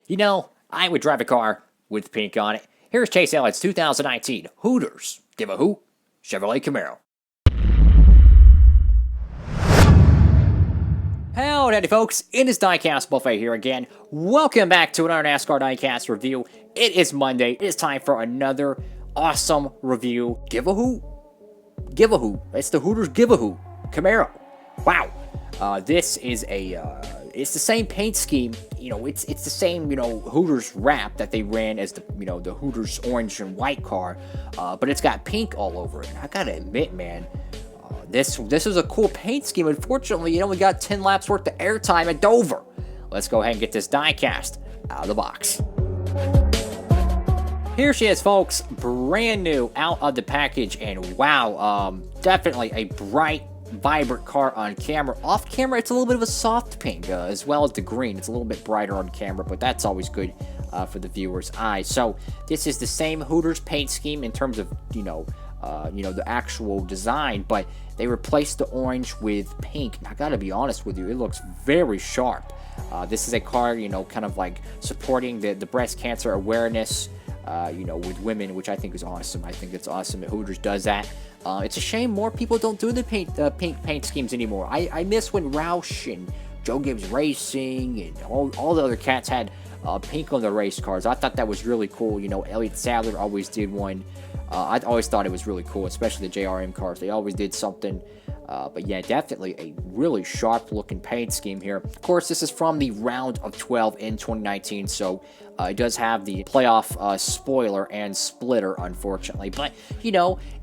You know, I would drive a car with pink on it. Here's Chase Elliott's 2019 Hooters Give a Hoot Chevrolet Camaro. Howdy folks, it is Diecastbuffet here again. Welcome back to another NASCAR Diecast review. It is Monday. It is time for another awesome review. Give a Hoot. Give a Hoot. It's the Hooters Give a Hoot Camaro. Wow. This is it's the same paint scheme. You know, it's the same, Hooters wrap that they ran as the Hooters orange and white car, but it's got pink all over it. And I gotta admit, man, this is a cool paint scheme. Unfortunately, it only got 10 laps worth of airtime at Dover. Let's go ahead and get this diecast out of the box. Here she is, folks, brand new out of the package, and wow, definitely a bright, vibrant car on camera. Off camera, it's a little bit of a soft pink, as well as the green. It's a little bit brighter on camera, but that's always good for the viewer's eye. So this is the same Hooters paint scheme in terms of the actual design, but they replaced the orange with pink. And I gotta be honest with you, it looks very sharp. This is a car, kind of like supporting the breast cancer awareness, with women, which I think is awesome. I think it's awesome that Hooters does that. It's a shame more people don't do the pink paint schemes anymore. I miss when Roush and Joe Gibbs Racing and all the other cats had pink on their race cars. I thought that was really cool. Elliott Sadler always did one. I always thought it was really cool, especially the JRM cars. They always did something. But yeah, definitely a really sharp looking paint scheme here. Of course, this is from the round of 12 in 2019, so it does have the playoff spoiler and splitter, unfortunately. But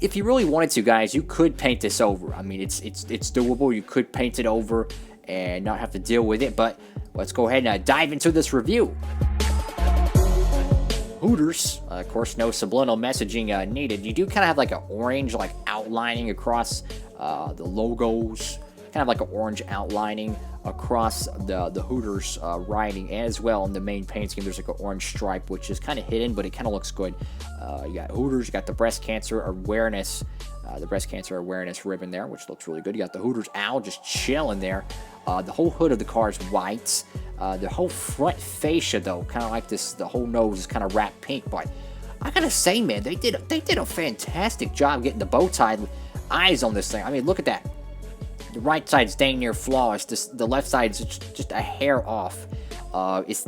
if you really wanted to, guys, you could paint this over. I mean, it's doable. You could paint it over and not have to deal with it. But let's go ahead and dive into this review. Hooters, of course, no subliminal messaging needed. You do kind of have like an orange outlining across the logos, kind of like an orange outlining across the Hooters writing, as well in the main paint scheme. There's like an orange stripe, which is kind of hidden, but it kind of looks good. You got Hooters, you got the breast cancer awareness, ribbon there, which looks really good. You got the Hooters owl just chilling there. The whole hood of the car is white. The whole front fascia, though, kind of like this, the whole nose is kind of wrapped pink. But I gotta say, man, they did a fantastic job getting the bow tie eyes on this thing. I mean, look at that. The right side's dang near flawless. The left side's just a hair off. Is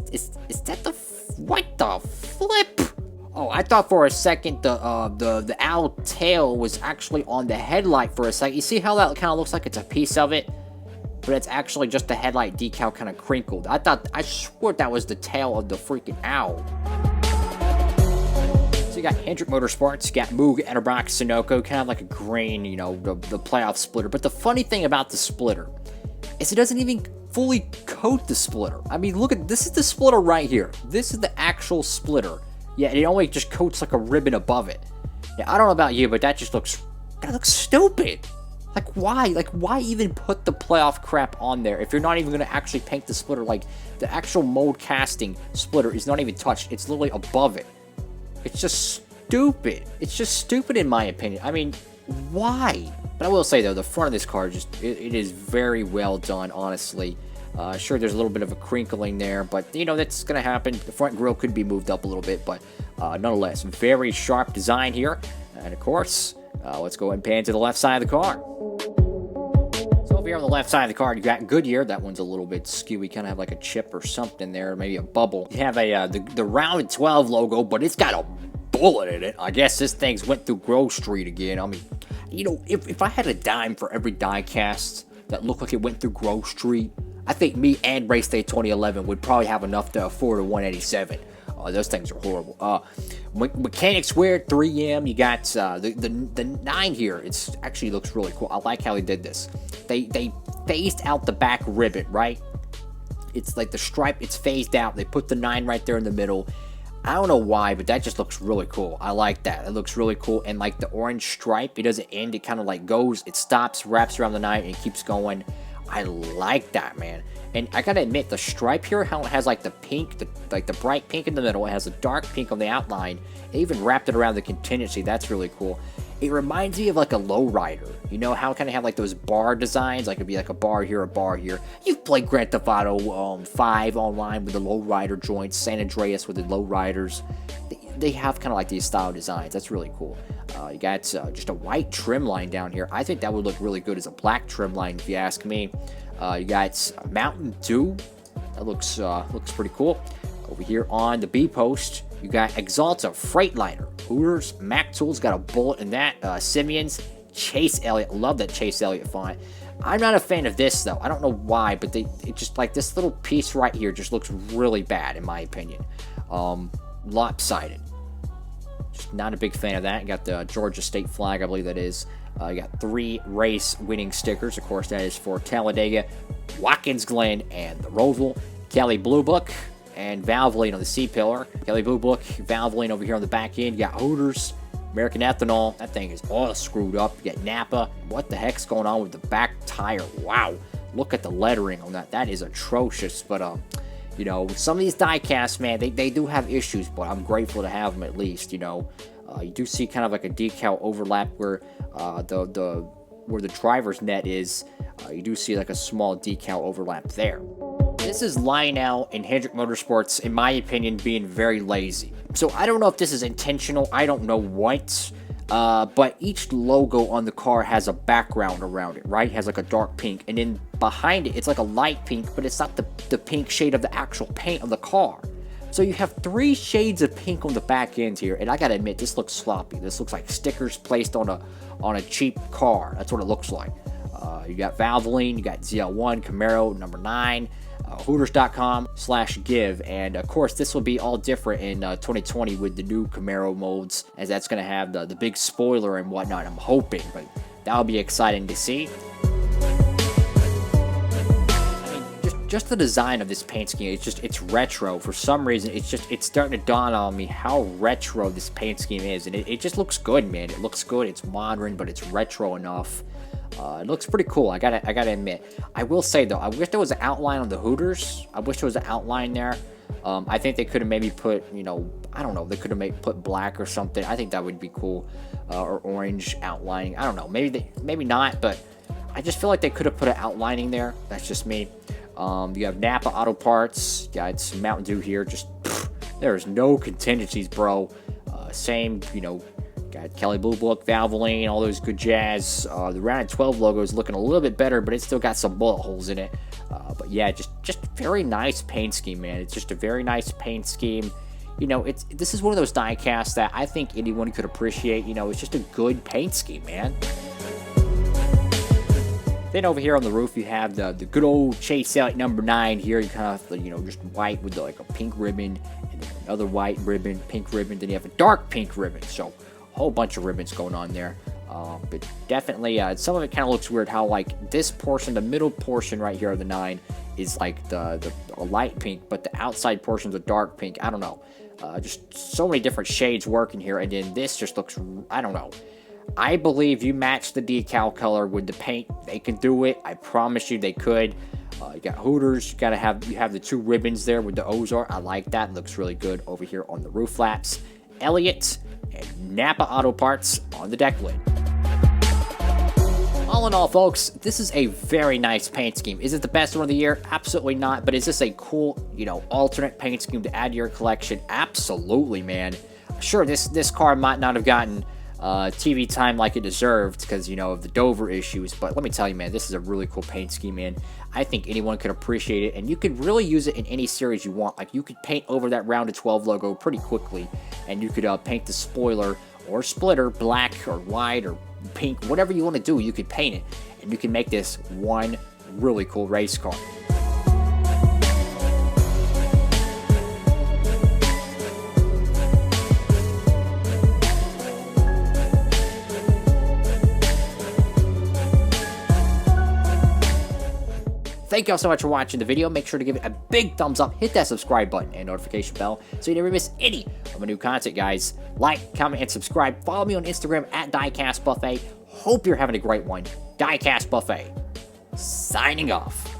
that the what the flip? Oh, I thought for a second the owl tail was actually on the headlight for a second. You see how that kind of looks like it's a piece of it? But it's actually just the headlight decal kind of crinkled. I swore that was the tail of the freaking owl. So you got Hendrick Motorsports, you got Moog, Edelbrock, Sunoco, kind of like a green, the playoff splitter. But the funny thing about the splitter is it doesn't even fully coat the splitter. I mean, look at this is the splitter right here. This is the actual splitter. Yeah, it only just coats like a ribbon above it. Yeah, I don't know about you, but that looks stupid. Like, why? Like, why even put the playoff crap on there if you're not even going to actually paint the splitter? Like, the actual mold casting splitter is not even touched. It's literally above it. It's just stupid. It's just stupid in my opinion. I mean, why? But I will say, though, the front of this car, it is very well done, honestly. Sure, there's a little bit of a crinkling there, but, that's going to happen. The front grille could be moved up a little bit, but nonetheless, very sharp design here. And, of course, let's go and pan to the left side of the car. So over here on the left side of the car, you got Goodyear. That one's a little bit skewy. Kind of have like a chip or something there, maybe a bubble. You have the round 12 logo, but it's got a bullet in it. I guess this thing's went through Grove Street again. I mean, if I had a dime for every diecast that looked like it went through Grove Street, I think me and Race Day 2011 would probably have enough to afford a 187. Those things are horrible. Mechanics Wear 3M. You got the 9 here. It's actually looks really cool. I like how they did this. They phased out the back ribbon, right? It's like the stripe. It's phased out. They put the 9 right there in the middle. I don't know why, but that just looks really cool. I like that. It looks really cool. And like the orange stripe, it doesn't end. It kind of like goes. It stops, wraps around the 9, and it keeps going. I like that, man. And I gotta admit, the stripe here, how it has like the pink, the bright pink in the middle, it has a dark pink on the outline. It even wrapped it around the contingency. That's really cool. It reminds me of like a lowrider. You know how kind of have like those bar designs? Like it'd be like a bar here, a bar here. You've played Grand Theft Auto 5 online with the lowrider joints, San Andreas with the lowriders. They have kind of like these style designs. That's really cool. You got just a white trim line down here. I think that would look really good as a black trim line, if you ask me. You got Mountain Dew. That looks pretty cool. Over here on the B post, you got Exalta Freightliner. Hooters, Mac Tools got a bullet in that. Simeon's, Chase Elliott. Love that Chase Elliott font. I'm not a fan of this though. I don't know why, but it just like this little piece right here just looks really bad in my opinion. Lopsided. Just not a big fan of that. You got the Georgia State flag, I believe that is. You got 3 race winning stickers. Of course, that is for Talladega, Watkins Glen, and the Roseville. Kelly Blue Book and Valvoline on the C-pillar. Kelly Blue Book, Valvoline over here on the back end. You got Hooters, American Ethanol. That thing is all screwed up. You got Napa. What the heck's going on with the back tire? Wow. Look at the lettering on that. That is atrocious. But, you know, some of these die-casts, man, they do have issues, but I'm grateful to have them at least, you know. You do see kind of like a decal overlap where where the driver's net is. You do see like a small decal overlap there. This is Lionel and Hendrick Motorsports, in my opinion, being very lazy. So I don't know if this is intentional. I don't know what. But each logo on the car has a background around it, right? It has like a dark pink. And then behind it, it's like a light pink, but it's not the pink shade of the actual paint of the car. So you have 3 shades of pink on the back end here. And I gotta admit, this looks sloppy. This looks like stickers placed on a cheap car. That's what it looks like. You got Valvoline, you got ZL1, Camaro, number 9. Hooters.com/give, and of course this will be all different in 2020 with the new Camaro modes, as that's going to have the big spoiler and whatnot. I'm hoping, but that'll be exciting to see. I mean, just the design of this paint scheme, it's retro. For some reason, it's starting to dawn on me how retro this paint scheme is, and it just looks good, man. It looks good. It's modern, but it's retro enough. It looks pretty cool. I gotta admit. I will say though, I wish there was an outline on the Hooters. I wish there was an outline there. I think they could have maybe put, you know, I don't know. They could have put black or something. I think that would be cool, or orange outlining. I don't know. Maybe not. But I just feel like they could have put an outlining there. That's just me. You have Napa Auto Parts. Yeah, it's Mountain Dew here. Just there's no contingencies, bro. Same, you know. Got Kelly Blue Book, Valvoline, all those good jazz. The Round 12 logo is looking a little bit better, but it's still got some bullet holes in it. But yeah, just very nice paint scheme, man. It's just a very nice paint scheme. You know, this is one of those die casts that I think anyone could appreciate. You know, it's just a good paint scheme, man. Then over here on the roof, you have the good old Chase Elliott number 9 here. You kind of, you know, just white with like a pink ribbon, and then another white ribbon, pink ribbon. Then you have a dark pink ribbon. So whole bunch of ribbons going on there, but definitely some of it kind of looks weird how like this portion, the middle portion right here of the 9 is like the light pink, but the outside portion's a dark pink. I don't know, just so many different shades working here. And then this just looks, I don't know. I believe you match the decal color with the paint, they can do it. I promise you they could. You got Hooters, you have the 2 ribbons there with the Ozark. I like that. It looks really good over here on the roof flaps. ELLIOTT and Napa Auto Parts on the deck lid. All in all, folks, this is a very nice paint scheme. Is it the best one of the year? Absolutely not. But is this a cool, you know, alternate paint scheme to add to your collection? Absolutely, man. Sure, this car might not have gotten TV time like it deserved because, you know, of the Dover issues, but let me tell you, man, this is a really cool paint scheme, man. I think anyone could appreciate it, and you could really use it in any series you want. Like, you could paint over that Round of 12 logo pretty quickly, and you could paint the spoiler or splitter black or white or pink, whatever you want to do, you could paint it, and you can make this one really cool race car. Thank y'all so much for watching the video. Make sure to give it a big thumbs up, hit that subscribe button and notification bell so you never miss any of my new content, guys. Like, comment, and subscribe. Follow me on Instagram at Diecastbuffet. Hope you're having a great one. Diecastbuffet, signing off.